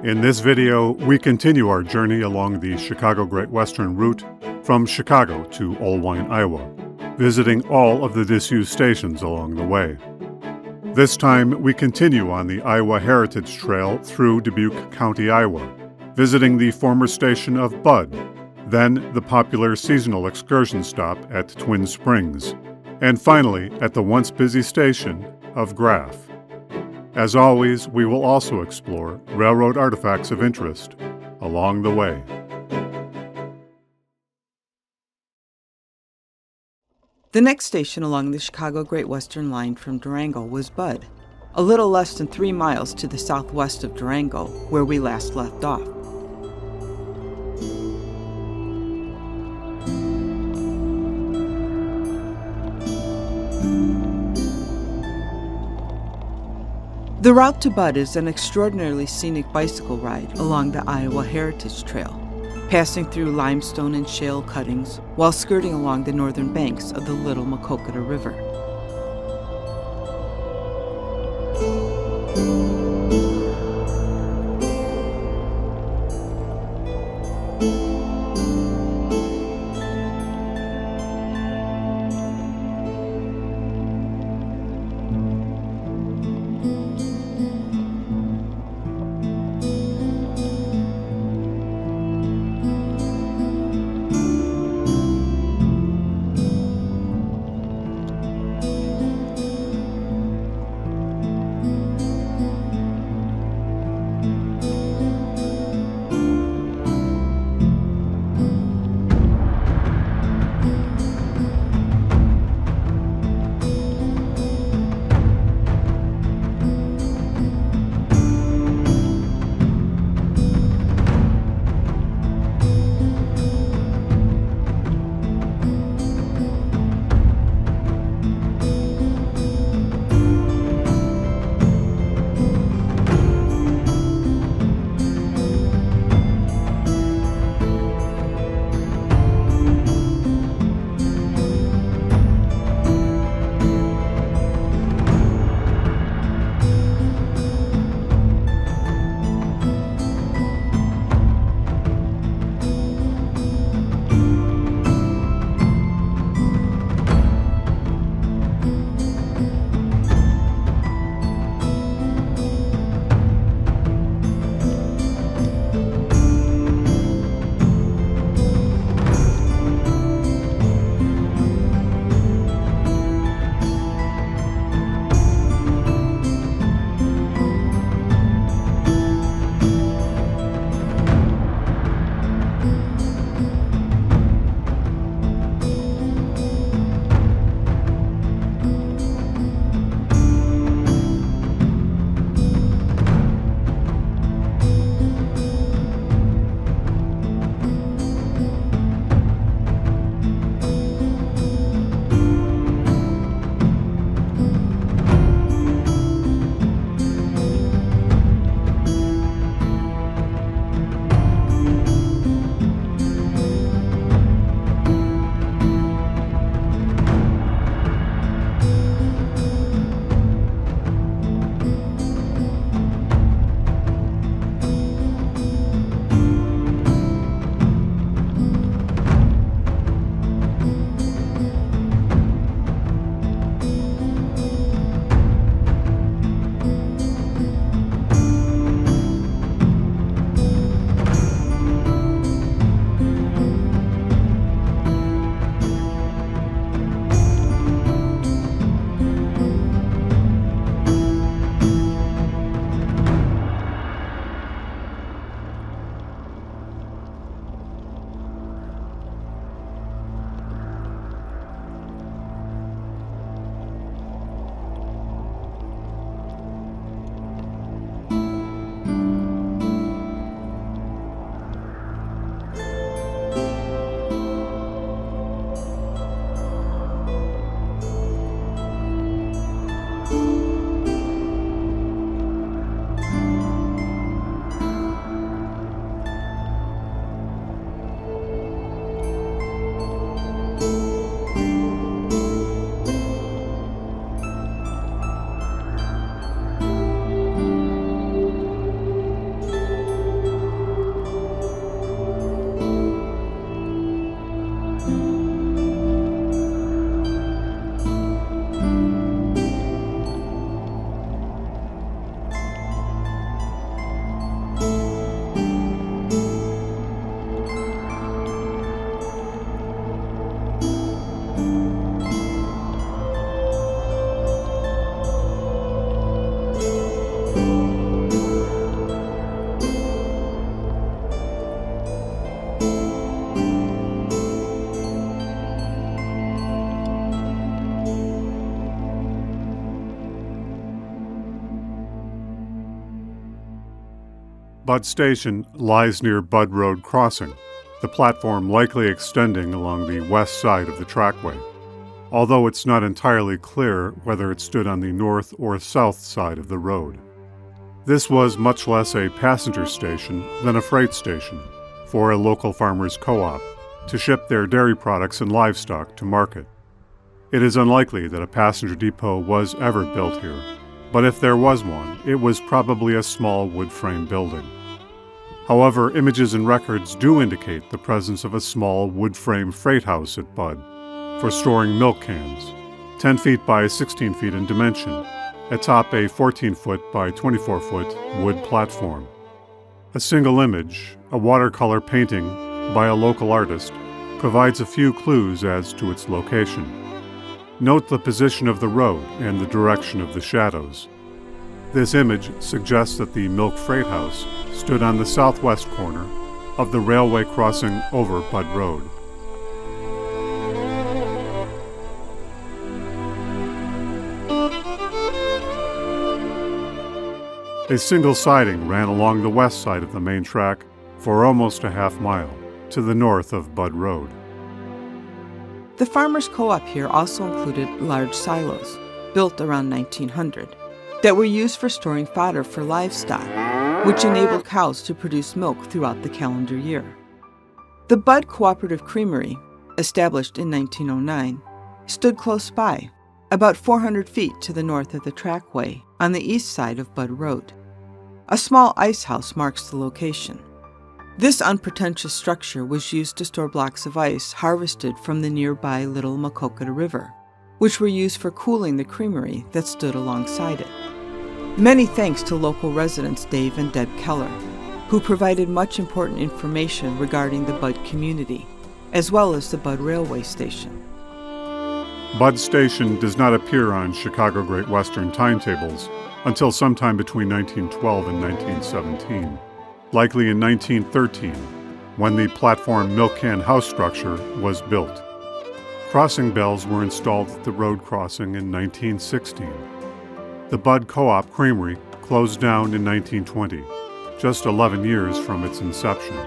In this video, we continue our journey along the Chicago Great Western route from Chicago to Olwine, Iowa, visiting all of the disused stations along the way. This time, we continue on the Iowa Heritage Trail through Dubuque County, Iowa, visiting the former station of Bud, then the popular seasonal excursion stop at Twin Springs, and finally at the once busy station of Graf. As always, we will also explore railroad artifacts of interest along the way. The next station along the Chicago Great Western Line from Durango was Bud, a little less than 3 miles to the southwest of Durango, where we last left off. The route to Bud is an extraordinarily scenic bicycle ride along the Iowa Heritage Trail, passing through limestone and shale cuttings while skirting along the northern banks of the Little Maquoketa River. Budd Station lies near Budd Road Crossing, the platform likely extending along the west side of the trackway, although it's not entirely clear whether it stood on the north or south side of the road. This was much less a passenger station than a freight station for a local farmers' co-op to ship their dairy products and livestock to market. It is unlikely that a passenger depot was ever built here, but if there was one, it was probably a small wood frame building. However, images and records do indicate the presence of a small wood frame freight house at Budd for storing milk cans, 10 feet by 16 feet in dimension, atop a 14-foot by 24-foot wood platform. A single image, a watercolor painting by a local artist, provides a few clues as to its location. Note the position of the road and the direction of the shadows. This image suggests that the milk freight house stood on the southwest corner of the railway crossing over Budd Road. A single siding ran along the west side of the main track for almost a half mile to the north of Budd Road. The farmers' co-op here also included large silos, built around 1900, that were used for storing fodder for livestock, which enabled cows to produce milk throughout the calendar year. The Budd Cooperative Creamery, established in 1909, stood close by, about 400 feet to the north of the trackway on the east side of Budd Road. A small ice house marks the location. This unpretentious structure was used to store blocks of ice harvested from the nearby Little Maquoketa River, which were used for cooling the creamery that stood alongside it. Many thanks to local residents Dave and Deb Keller, who provided much important information regarding the Budd community, as well as the Budd Railway Station. Budd Station does not appear on Chicago Great Western timetables until sometime between 1912 and 1917. Likely in 1913, when the platform milk can house structure was built. Crossing bells were installed at the road crossing in 1916. The Budd Co-op Creamery closed down in 1920, just 11 years from its inception.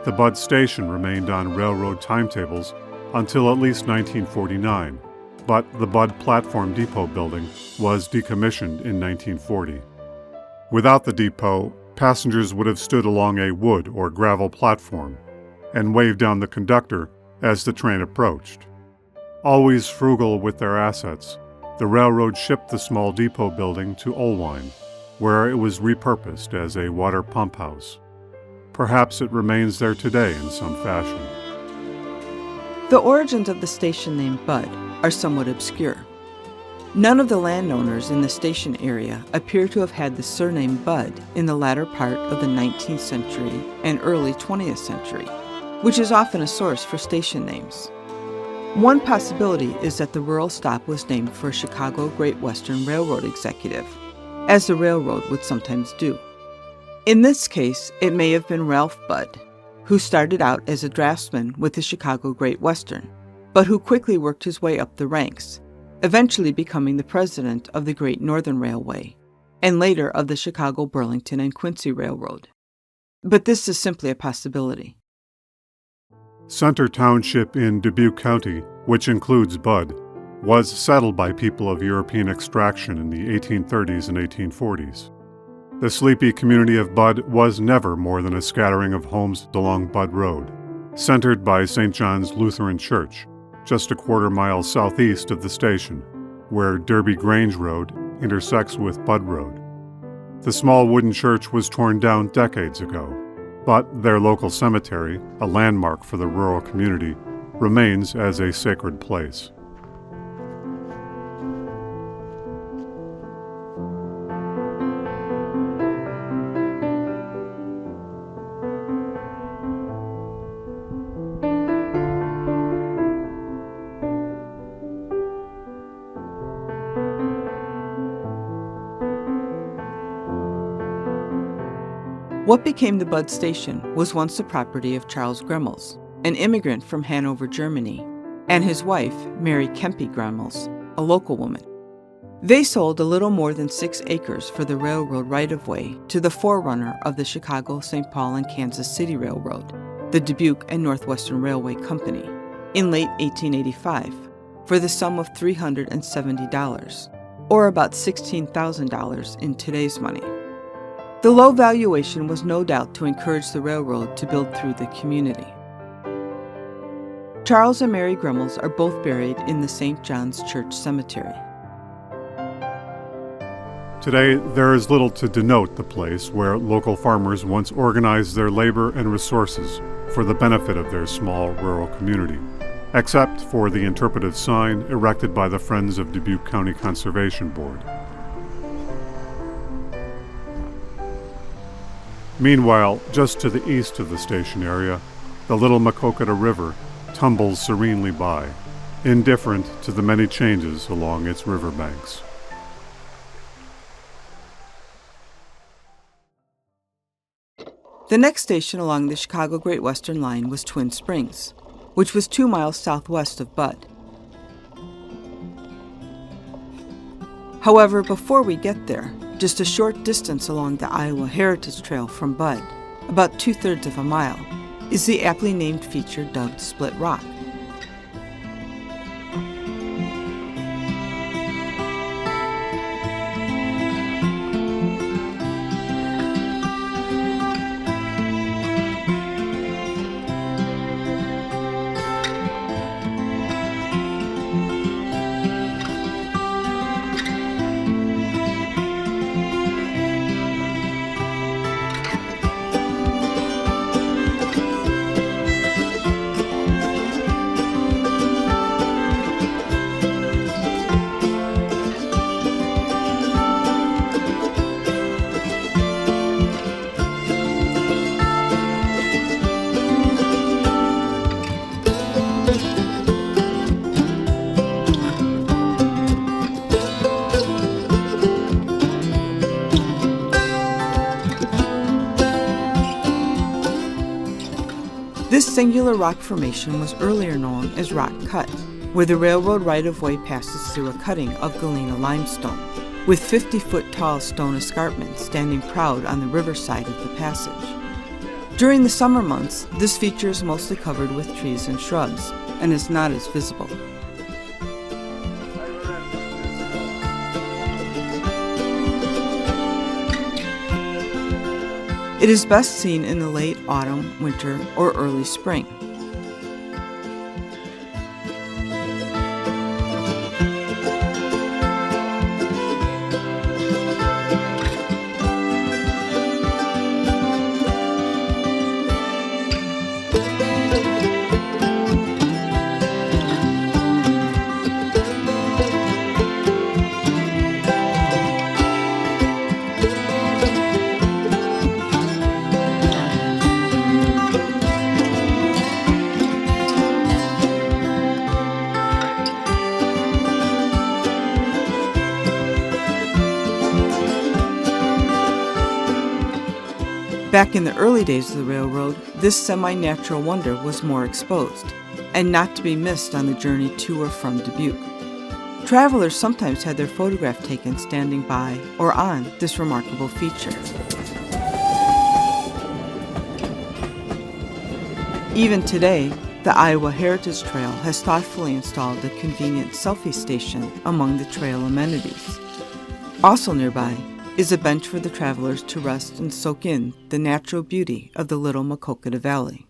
The Budd Station remained on railroad timetables until at least 1949, but the Budd Platform Depot building was decommissioned in 1940. Without the depot, passengers would have stood along a wood or gravel platform and waved down the conductor as the train approached. Always frugal with their assets, the railroad shipped the small depot building to Olwine, where it was repurposed as a water pump house. Perhaps it remains there today in some fashion. The origins of the station name Budd are somewhat obscure. None of the landowners in the station area appear to have had the surname Budd in the latter part of the 19th century and early 20th century, which is often a source for station names. One possibility is that the rural stop was named for a Chicago Great Western Railroad executive, as the railroad would sometimes do. In this case, it may have been Ralph Budd, who started out as a draftsman with the Chicago Great Western, but who quickly worked his way up the ranks, eventually becoming the president of the Great Northern Railway, and later of the Chicago, Burlington, and Quincy Railroad. But this is simply a possibility. Center Township in Dubuque County, which includes Budd, was settled by people of European extraction in the 1830s and 1840s. The sleepy community of Budd was never more than a scattering of homes along Budd Road, centered by St. John's Lutheran Church, just a quarter-mile southeast of the station, where Derby Grange Road intersects with Budd Road. The small wooden church was torn down decades ago, but their local cemetery, a landmark for the rural community, remains as a sacred place. What became the Budd Station was once the property of Charles Gremmels, an immigrant from Hanover, Germany, and his wife, Mary Kempe Gremmels, a local woman. They sold a little more than 6 acres for the railroad right-of-way to the forerunner of the Chicago, St. Paul, and Kansas City Railroad, the Dubuque and Northwestern Railway Company, in late 1885 for the sum of $370, or about $16,000 in today's money. The low valuation was no doubt to encourage the railroad to build through the community. Charles and Mary Gremmels are both buried in the St. John's Church Cemetery. Today, there is little to denote the place where local farmers once organized their labor and resources for the benefit of their small rural community, except for the interpretive sign erected by the Friends of Dubuque County Conservation Board. Meanwhile, just to the east of the station area, the Little Maquoketa River tumbles serenely by, indifferent to the many changes along its riverbanks. The next station along the Chicago Great Western Line was Twin Springs, which was 2 miles southwest of Budd. However, before we get there, just a short distance along the Iowa Heritage Trail from Budd, about 2/3 of a mile, is the aptly named feature dubbed Split Rock. This singular rock formation was earlier known as Rock Cut, where the railroad right-of-way passes through a cutting of Galena limestone, with 50-foot-tall stone escarpments standing proud on the riverside of the passage. During the summer months, this feature is mostly covered with trees and shrubs, and is not as visible. It is best seen in the late autumn, winter, or early spring. Back in the early days of the railroad, this semi-natural wonder was more exposed, and not to be missed on the journey to or from Dubuque. Travelers sometimes had their photograph taken standing by or on this remarkable feature. Even today, the Iowa Heritage Trail has thoughtfully installed a convenient selfie station among the trail amenities. Also nearby is a bench for the travelers to rest and soak in the natural beauty of the Little Maquoketa Valley.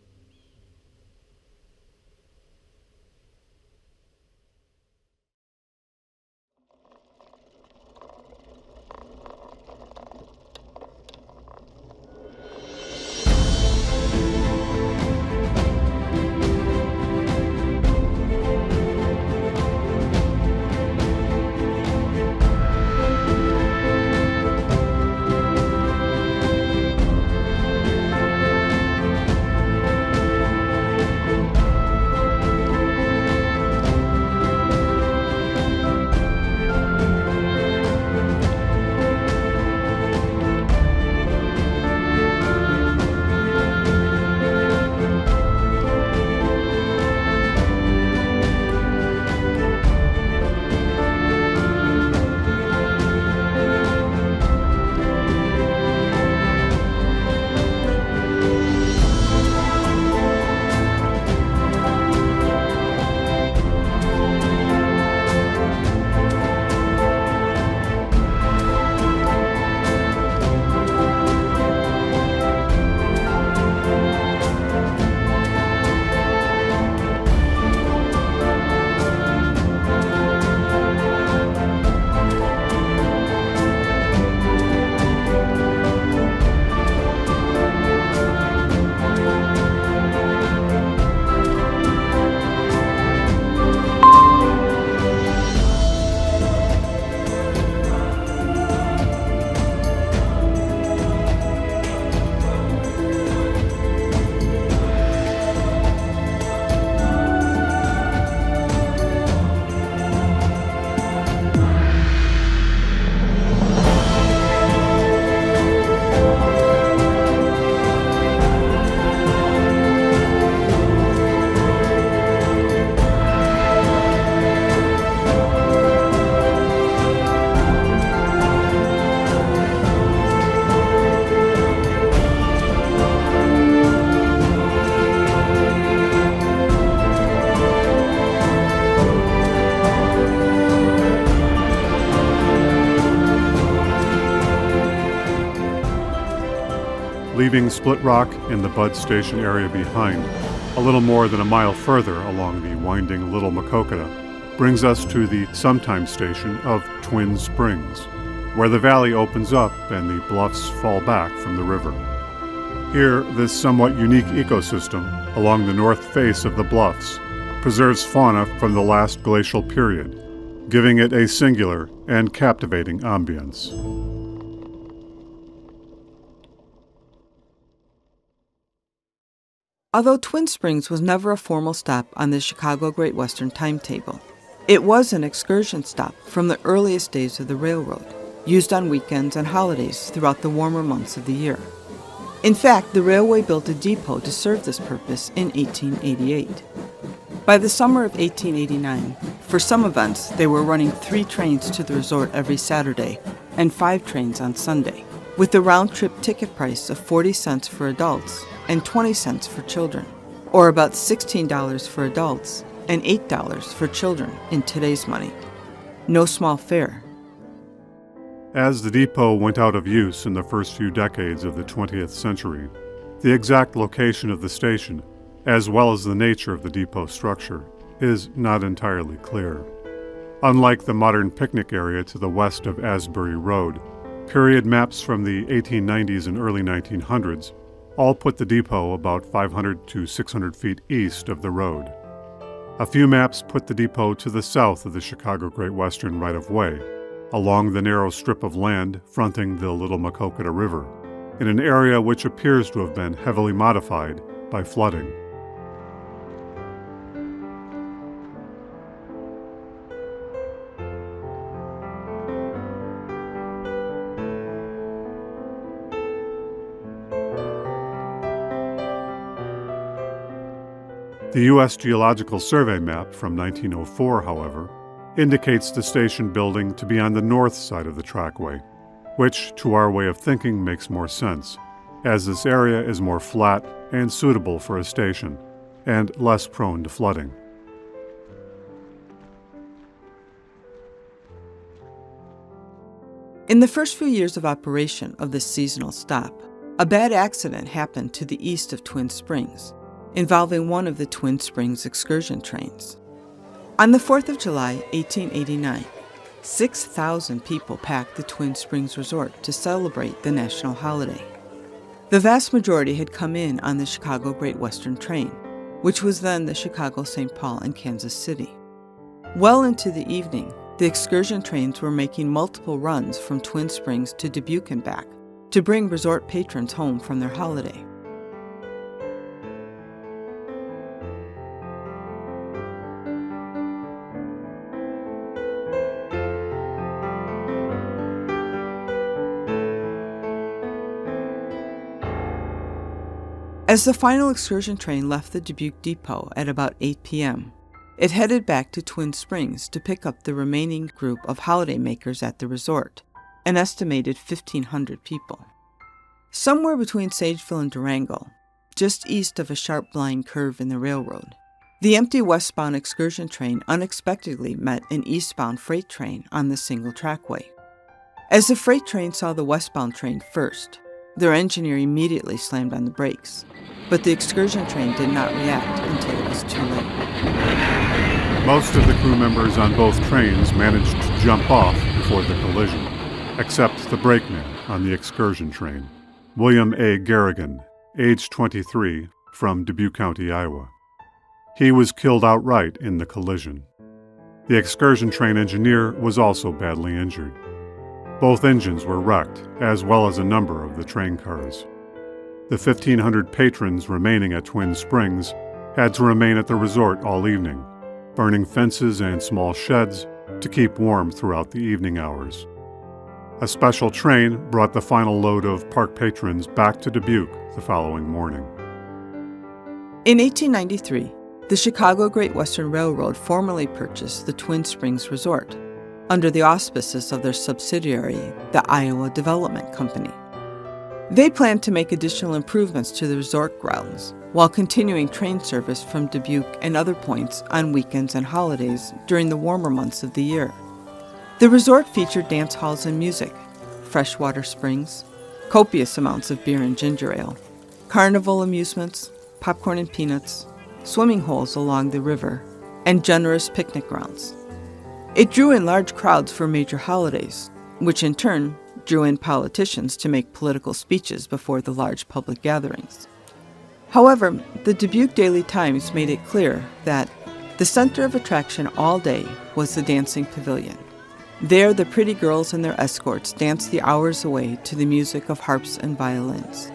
leaving Split Rock and the Bud Station area behind, a little more than a mile further along the winding Little Maquoketa, brings us to the sometime station of Twin Springs, where the valley opens up and the bluffs fall back from the river. Here, this somewhat unique ecosystem along the north face of the bluffs preserves fauna from the last glacial period, giving it a singular and captivating ambience. Although Twin Springs was never a formal stop on the Chicago Great Western timetable, it was an excursion stop from the earliest days of the railroad, used on weekends and holidays throughout the warmer months of the year. In fact, the railway built a depot to serve this purpose in 1888. By the summer of 1889, for some events, they were running 3 trains to the resort every Saturday and 5 trains on Sunday, with a round-trip ticket price of 40 cents for adults and 20 cents for children, or about $16 for adults and $8 for children in today's money. No small fare. As the depot went out of use in the first few decades of the 20th century, the exact location of the station, as well as the nature of the depot structure, is not entirely clear. Unlike the modern picnic area to the west of Asbury Road, period maps from the 1890s and early 1900s all put the depot about 500 to 600 feet east of the road. A few maps put the depot to the south of the Chicago Great Western Right of Way, along the narrow strip of land fronting the Little Maquoketa River, in an area which appears to have been heavily modified by flooding. The U.S. Geological Survey map from 1904, however, indicates the station building to be on the north side of the trackway, which, to our way of thinking, makes more sense, as this area is more flat and suitable for a station, and less prone to flooding. In the first few years of operation of this seasonal stop, a bad accident happened to the east of Twin Springs, involving one of the Twin Springs excursion trains. On the 4th of July, 1889, 6,000 people packed the Twin Springs Resort to celebrate the national holiday. The vast majority had come in on the Chicago Great Western train, which was then the Chicago, St. Paul, and Kansas City. Well into the evening, the excursion trains were making multiple runs from Twin Springs to Dubuque and back to bring resort patrons home from their holiday. As the final excursion train left the Dubuque depot at about 8 p.m., it headed back to Twin Springs to pick up the remaining group of holidaymakers at the resort, an estimated 1,500 people. Somewhere between Sageville and Durango, just east of a sharp blind curve in the railroad, the empty westbound excursion train unexpectedly met an eastbound freight train on the single trackway. As the freight train saw the westbound train first, their engineer immediately slammed on the brakes, but the excursion train did not react until it was too late. Most of the crew members on both trains managed to jump off before the collision, except the brakeman on the excursion train, William A. Garrigan, age 23, from Dubuque County, Iowa. He was killed outright in the collision. The excursion train engineer was also badly injured. Both engines were wrecked, as well as a number of the train cars. The 1,500 patrons remaining at Twin Springs had to remain at the resort all evening, burning fences and small sheds to keep warm throughout the evening hours. A special train brought the final load of park patrons back to Dubuque the following morning. In 1893, the Chicago Great Western Railroad formally purchased the Twin Springs Resort, under the auspices of their subsidiary, the Iowa Development Company. They planned to make additional improvements to the resort grounds, while continuing train service from Dubuque and other points on weekends and holidays during the warmer months of the year. The resort featured dance halls and music, freshwater springs, copious amounts of beer and ginger ale, carnival amusements, popcorn and peanuts, swimming holes along the river, and generous picnic grounds. It drew in large crowds for major holidays, which in turn drew in politicians to make political speeches before the large public gatherings. However, the Dubuque Daily Times made it clear that the center of attraction all day was the dancing pavilion. There, the pretty girls and their escorts danced the hours away to the music of harps and violins.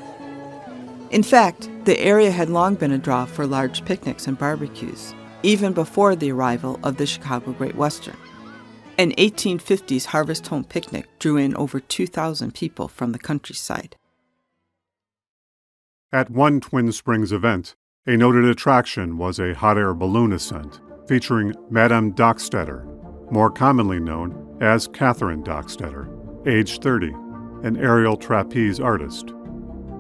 In fact, the area had long been a draw for large picnics and barbecues, even before the arrival of the Chicago Great Western. An 1850s Harvest Home picnic drew in over 2,000 people from the countryside. At one Twin Springs event, a noted attraction was a hot air balloon ascent featuring Madame Dockstetter, more commonly known as Catherine Dockstetter, age 30, an aerial trapeze artist.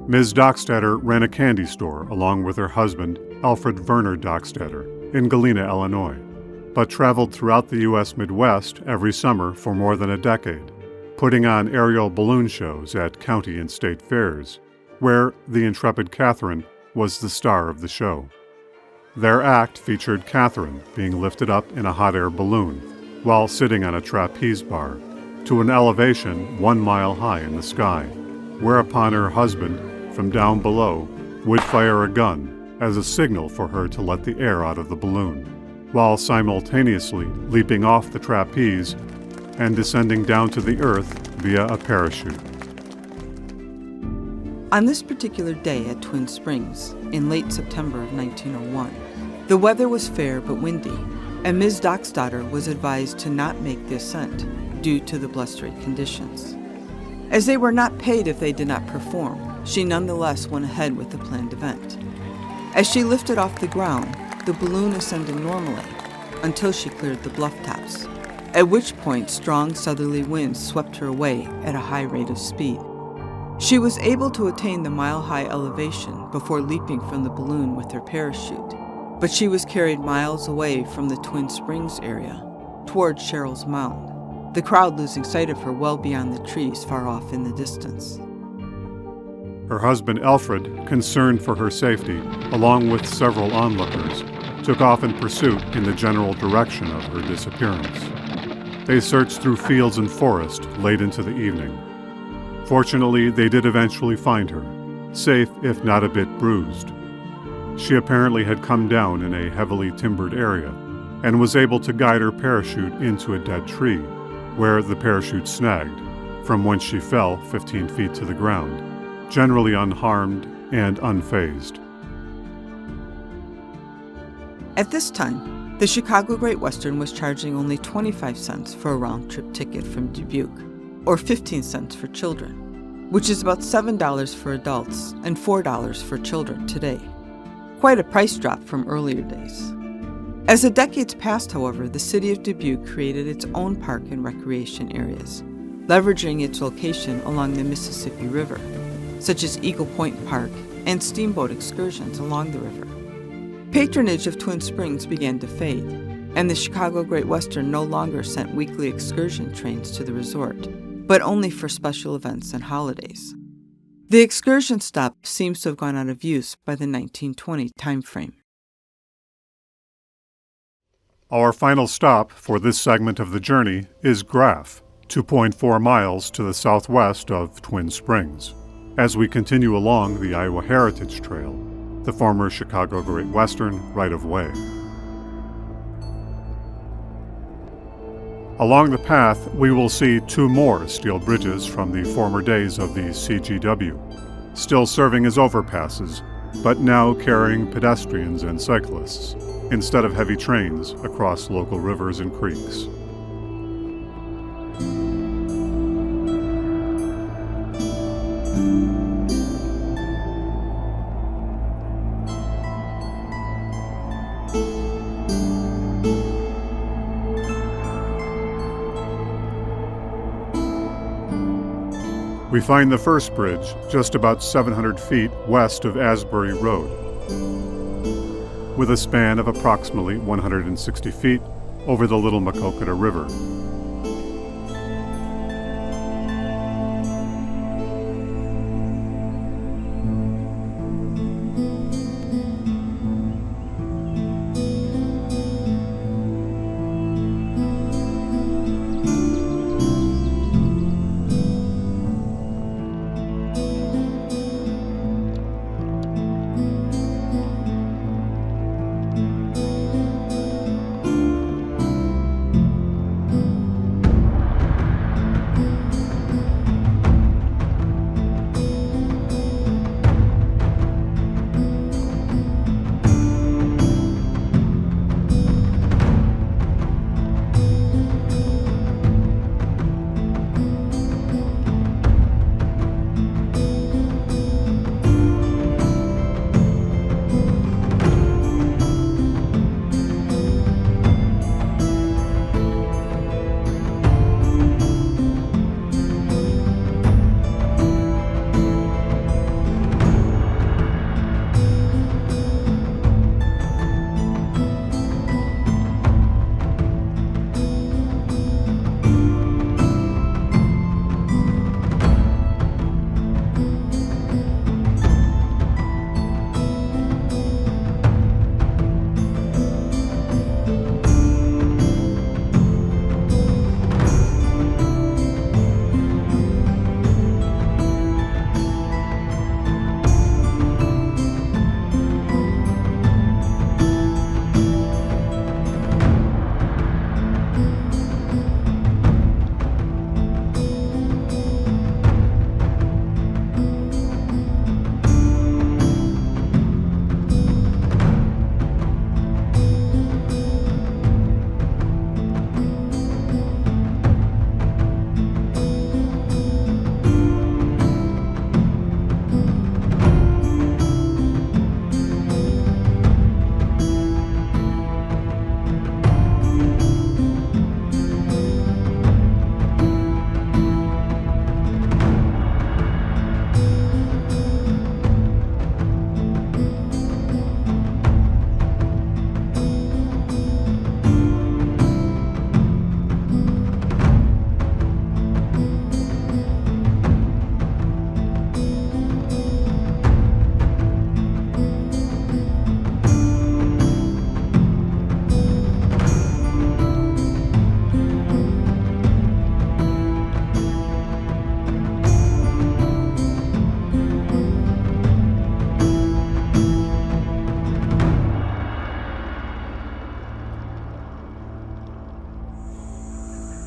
Ms. Dockstetter ran a candy store along with her husband, Alfred Werner Dockstetter, in Galena, Illinois, but traveled throughout the U.S. Midwest every summer for more than a decade, putting on aerial balloon shows at county and state fairs, where the intrepid Catherine was the star of the show. Their act featured Catherine being lifted up in a hot air balloon while sitting on a trapeze bar to an elevation 1 mile high in the sky, whereupon her husband, from down below, would fire a gun as a signal for her to let the air out of the balloon, while simultaneously leaping off the trapeze and descending down to the earth via a parachute. On this particular day at Twin Springs, in late September of 1901, the weather was fair but windy, and Ms. Dockstetter was advised to not make the ascent due to the blustery conditions. As they were not paid if they did not perform, she nonetheless went ahead with the planned event. As she lifted off the ground, the balloon ascended normally until she cleared the bluff tops, at which point strong southerly winds swept her away at a high rate of speed. She was able to attain the mile-high elevation before leaping from the balloon with her parachute, but she was carried miles away from the Twin Springs area, toward Cheryl's Mound, the crowd losing sight of her well beyond the trees far off in the distance. Her husband Alfred, concerned for her safety, along with several onlookers, took off in pursuit in the general direction of her disappearance. They searched through fields and forest late into the evening. Fortunately, they did eventually find her, safe if not a bit bruised. She apparently had come down in a heavily timbered area and was able to guide her parachute into a dead tree, where the parachute snagged, from whence she fell 15 feet to the ground, generally unharmed and unfazed. At this time, the Chicago Great Western was charging only 25 cents for a round-trip ticket from Dubuque, or 15 cents for children, which is about $7 for adults and $4 for children today. Quite a price drop from earlier days. As the decades passed, however, the city of Dubuque created its own park and recreation areas, leveraging its location along the Mississippi River, such as Eagle Point Park and steamboat excursions along the river. Patronage of Twin Springs began to fade, and the Chicago Great Western no longer sent weekly excursion trains to the resort, but only for special events and holidays. The excursion stop seems to have gone out of use by the 1920 timeframe. Our final stop for this segment of the journey is Graf, 2.4 miles to the southwest of Twin Springs, as we continue along the Iowa Heritage Trail, the former Chicago Great Western Right of Way. Along the path, we will see 2 more steel bridges from the former days of the CGW, still serving as overpasses, but now carrying pedestrians and cyclists, instead of heavy trains across local rivers and creeks. We find the first bridge just about 700 feet west of Asbury Road, with a span of approximately 160 feet over the Little Maquoketa River.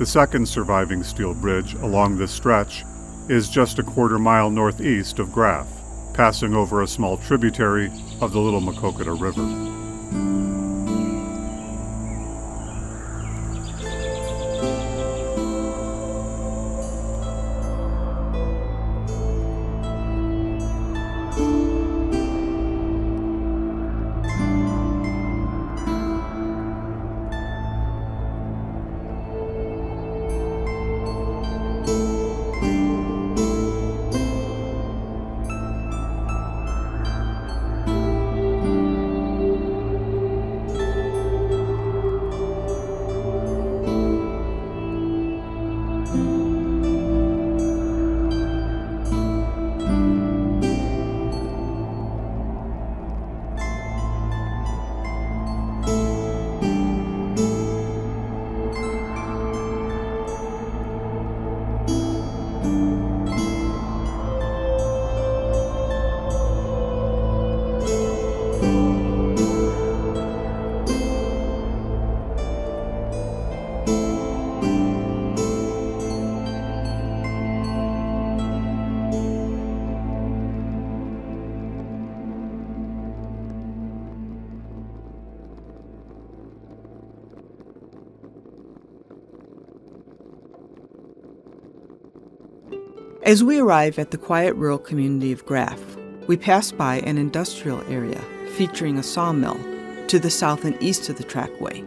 The second surviving steel bridge along this stretch is just a quarter-mile northeast of Graf, passing over a small tributary of the Little Maquoketa River. As we arrive at the quiet rural community of Graf, we pass by an industrial area featuring a sawmill to the south and east of the trackway.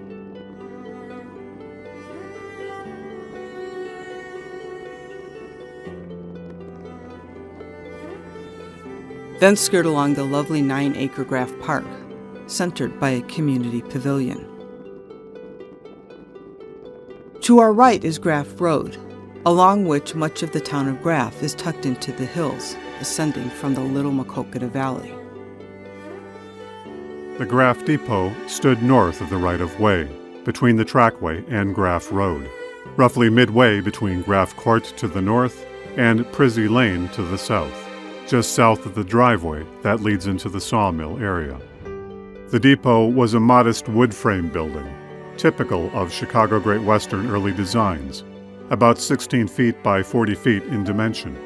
Then skirt along the lovely 9-acre Graf Park, centered by a community pavilion. To our right is Graf Road, along which much of the town of Graf is tucked into the hills, ascending from the Little Maquoketa Valley. The Graf Depot stood north of the right of way, between the trackway and Graf Road, roughly midway between Graf Court to the north and Prizzy Lane to the south, just south of the driveway that leads into the sawmill area. The depot was a modest wood frame building, typical of Chicago Great Western early designs, about 16 feet by 40 feet in dimension.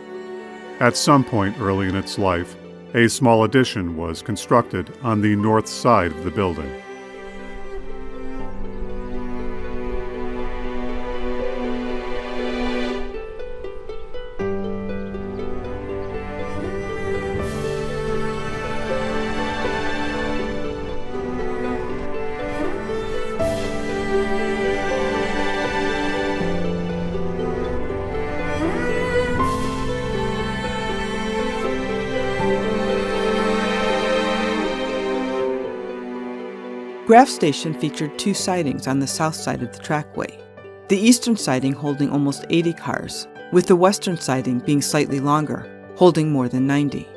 At some point early in its life, a small addition was constructed on the north side of the building. Graf Station featured 2 sidings on the south side of the trackway, the eastern siding holding almost 80 cars, with the western siding being slightly longer, holding more than 90.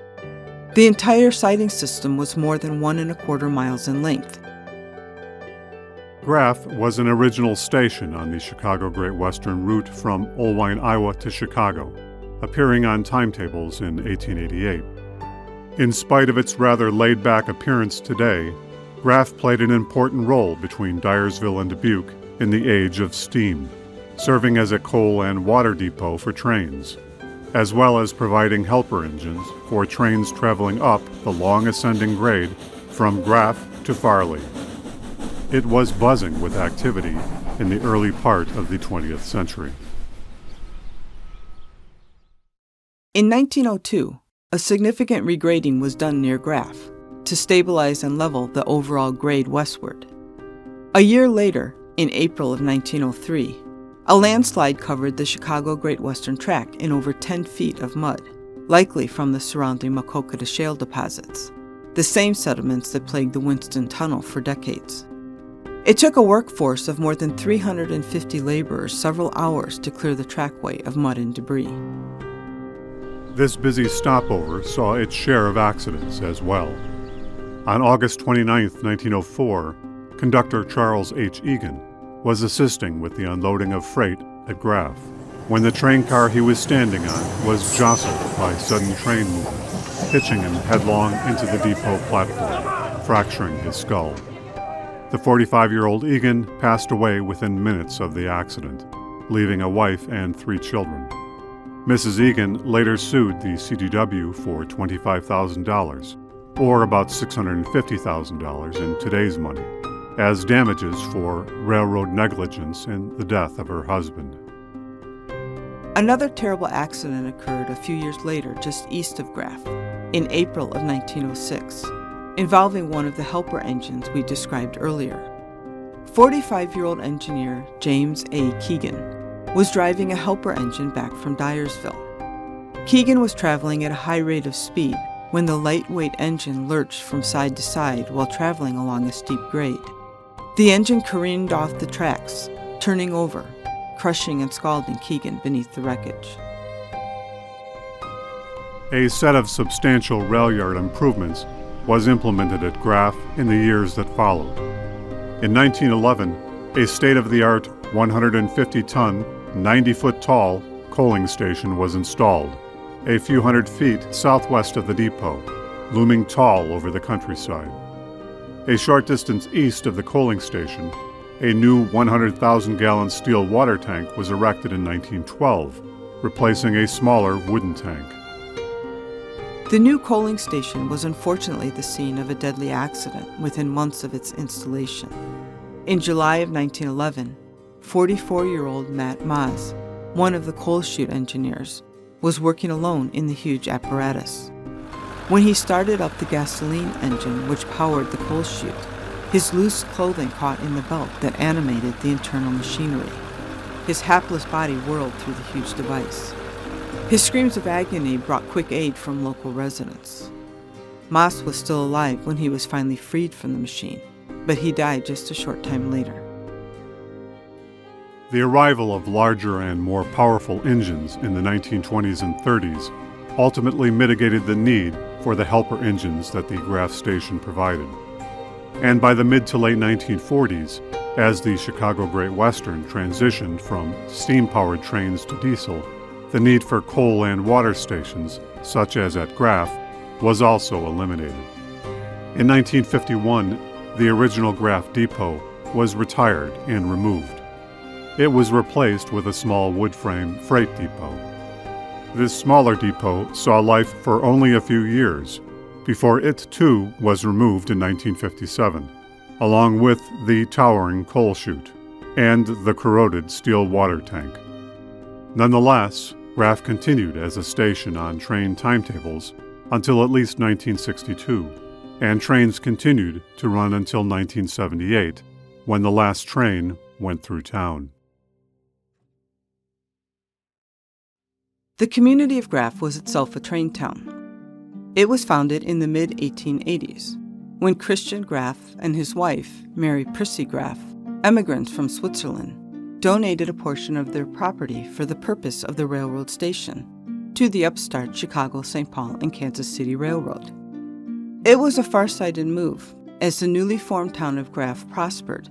The entire siding system was more than 1.25 miles in length. Graf was an original station on the Chicago Great Western route from Olwine, Iowa to Chicago, appearing on timetables in 1888. In spite of its rather laid-back appearance today, Graf played an important role between Dyersville and Dubuque in the age of steam, serving as a coal and water depot for trains, as well as providing helper engines for trains traveling up the long ascending grade from Graf to Farley. It was buzzing with activity in the early part of the 20th century. In 1902, a significant regrading was done near Graf to stabilize and level the overall grade westward. A year later, in April of 1903, a landslide covered the Chicago Great Western Track in over 10 feet of mud, likely from the surrounding Maquoketa shale deposits, the same sediments that plagued the Winston Tunnel for decades. It took a workforce of more than 350 laborers several hours to clear the trackway of mud and debris. This busy stopover saw its share of accidents as well. On August 29, 1904, conductor Charles H. Egan was assisting with the unloading of freight at Graf when the train car he was standing on was jostled by sudden train movement, pitching him headlong into the depot platform, fracturing his skull. The 45-year-old Egan passed away within minutes of the accident, leaving a wife and 3 children. Mrs. Egan later sued the CGW for $25,000, or about $650,000 in today's money, as damages for railroad negligence in the death of her husband. Another terrible accident occurred a few years later just east of Graf, in April of 1906, involving one of the helper engines we described earlier. 45-year-old engineer James A. Keegan was driving a helper engine back from Dyersville. Keegan was traveling at a high rate of speed when the lightweight engine lurched from side to side while traveling along a steep grade. The engine careened off the tracks, turning over, crushing and scalding Keegan beneath the wreckage. A set of substantial rail yard improvements was implemented at Graf in the years that followed. In 1911, a state-of-the-art 150-ton, 90-foot-tall coaling station was installed, a few hundred feet southwest of the depot, looming tall over the countryside. A short distance east of the coaling station, a new 100,000-gallon steel water tank was erected in 1912, replacing a smaller wooden tank. The new coaling station was unfortunately the scene of a deadly accident within months of its installation. In July of 1911, 44-year-old Matt Maas, one of the coal chute engineers, was working alone in the huge apparatus. When he started up the gasoline engine which powered the coal chute, his loose clothing caught in the belt that animated the internal machinery. His hapless body whirled through the huge device. His screams of agony brought quick aid from local residents. Maas was still alive when he was finally freed from the machine, but he died just a short time later. The arrival of larger and more powerful engines in the 1920s and 30s ultimately mitigated the need for the helper engines that the Graf station provided. And by the mid to late 1940s, as the Chicago Great Western transitioned from steam-powered trains to diesel, the need for coal and water stations, such as at Graf, was also eliminated. In 1951, the original Graf depot was retired and removed. It was replaced with a small wood-frame freight depot. This smaller depot saw life for only a few years, before it too was removed in 1957, along with the towering coal chute and the corroded steel water tank. Nonetheless, Graf continued as a station on train timetables until at least 1962, and trains continued to run until 1978, when the last train went through town. The community of Graf was itself a train town. It was founded in the mid-1880s, when Christian Graf and his wife, Mary Prissy Graf, emigrants from Switzerland, donated a portion of their property for the purpose of the railroad station to the upstart Chicago, St. Paul, and Kansas City Railroad. It was a far-sighted move, as the newly formed town of Graf prospered,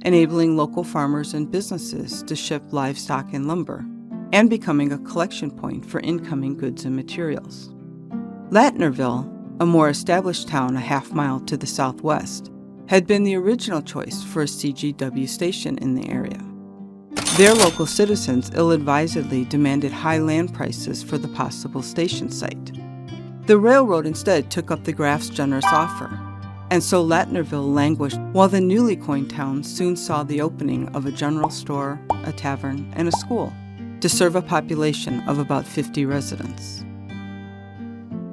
enabling local farmers and businesses to ship livestock and lumber, and becoming a collection point for incoming goods and materials. Latnerville, a more established town a half-mile to the southwest, had been the original choice for a CGW station in the area. Their local citizens ill-advisedly demanded high land prices for the possible station site. The railroad instead took up the Graf's generous offer, and so Latnerville languished while the newly coined town soon saw the opening of a general store, a tavern, and a school to serve a population of about 50 residents.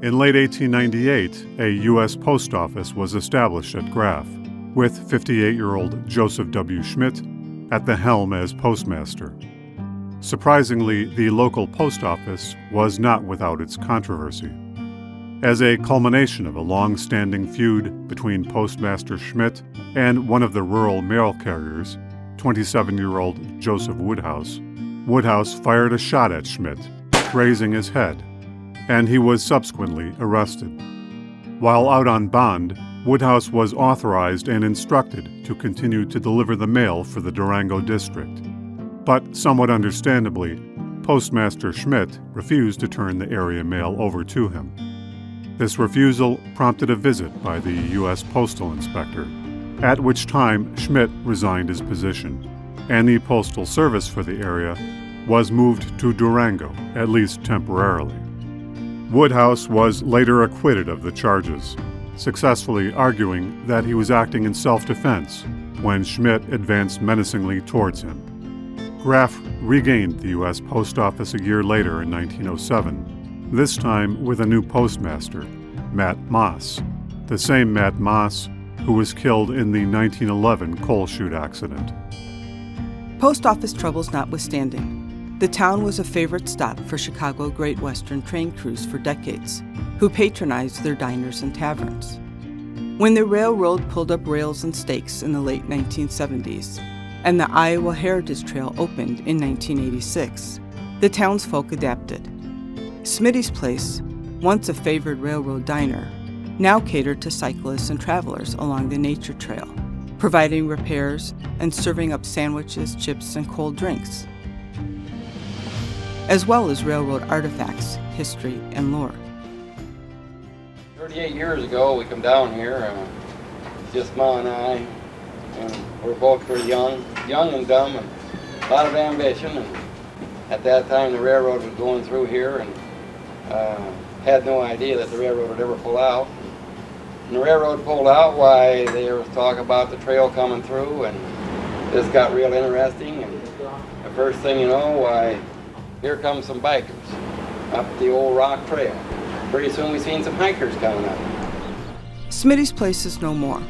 In late 1898, a U.S. post office was established at Graf, with 58-year-old Joseph W. Schmidt at the helm as postmaster. Surprisingly, the local post office was not without its controversy. As a culmination of a long-standing feud between Postmaster Schmidt and one of the rural mail carriers, 27-year-old Joseph Woodhouse, Woodhouse fired a shot at Schmidt, grazing his head, and he was subsequently arrested. While out on bond, Woodhouse was authorized and instructed to continue to deliver the mail for the Durango district. But somewhat understandably, Postmaster Schmidt refused to turn the area mail over to him. This refusal prompted a visit by the U.S. Postal Inspector, at which time Schmidt resigned his position. any postal service for the area was moved to Durango, at least temporarily. Woodhouse was later acquitted of the charges, successfully arguing that he was acting in self-defense when Schmidt advanced menacingly towards him. Graf regained the U.S. Post Office a year later in 1907, this time with a new postmaster, Matt Moss, the same Matt Moss who was killed in the 1911 coal chute accident. Post office troubles notwithstanding, the town was a favorite stop for Chicago Great Western train crews for decades, who patronized their diners and taverns. When the railroad pulled up rails and stakes in the late 1970s, and the Iowa Heritage Trail opened in 1986, the townsfolk adapted. Smitty's Place, once a favored railroad diner, now catered to cyclists and travelers along the nature trail, providing repairs and serving up sandwiches, chips, and cold drinks, as well as railroad artifacts, history, and lore. 38 years ago, we come down here, just Ma and I, and we're both pretty young and dumb, and a lot of ambition. And at that time, the railroad was going through here, and had no idea that the railroad would ever pull out. And the railroad pulled out, why there was talk about the trail coming through, and this got real interesting. And the first thing you know, why, here comes some bikers up the old rock trail. Pretty soon we seen some hikers coming up. Smitty's Place is no more,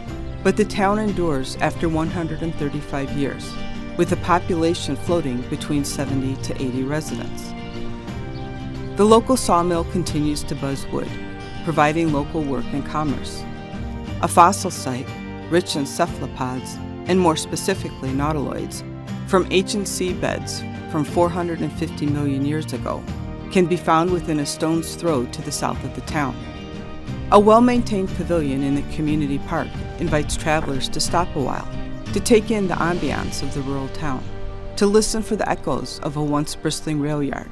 but the town endures after 135 years, with a population floating between 70 to 80 residents. The local sawmill continues to buzz wood, providing local work and commerce. A fossil site, rich in cephalopods, and more specifically nautiloids, from ancient seabeds from 450 million years ago, can be found within a stone's throw to the south of the town. A well-maintained pavilion in the community park invites travelers to stop a while, to take in the ambiance of the rural town, to listen for the echoes of a once bristling rail yard,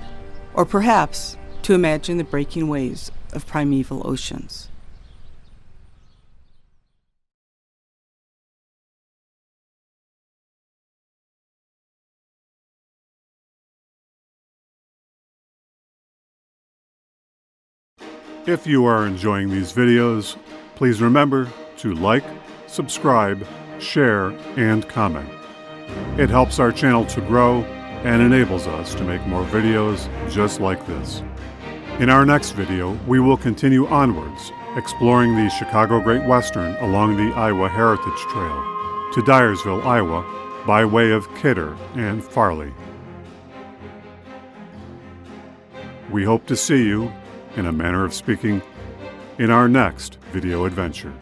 or perhaps to imagine the breaking waves of primeval oceans. If you are enjoying these videos, please remember to like, subscribe, share, and comment. It helps our channel to grow and enables us to make more videos just like this. In our next video, we will continue onwards, exploring the Chicago Great Western along the Iowa Heritage Trail to Dyersville, Iowa, by way of Kidder and Farley. We hope to see you, in a manner of speaking, in our next video adventure.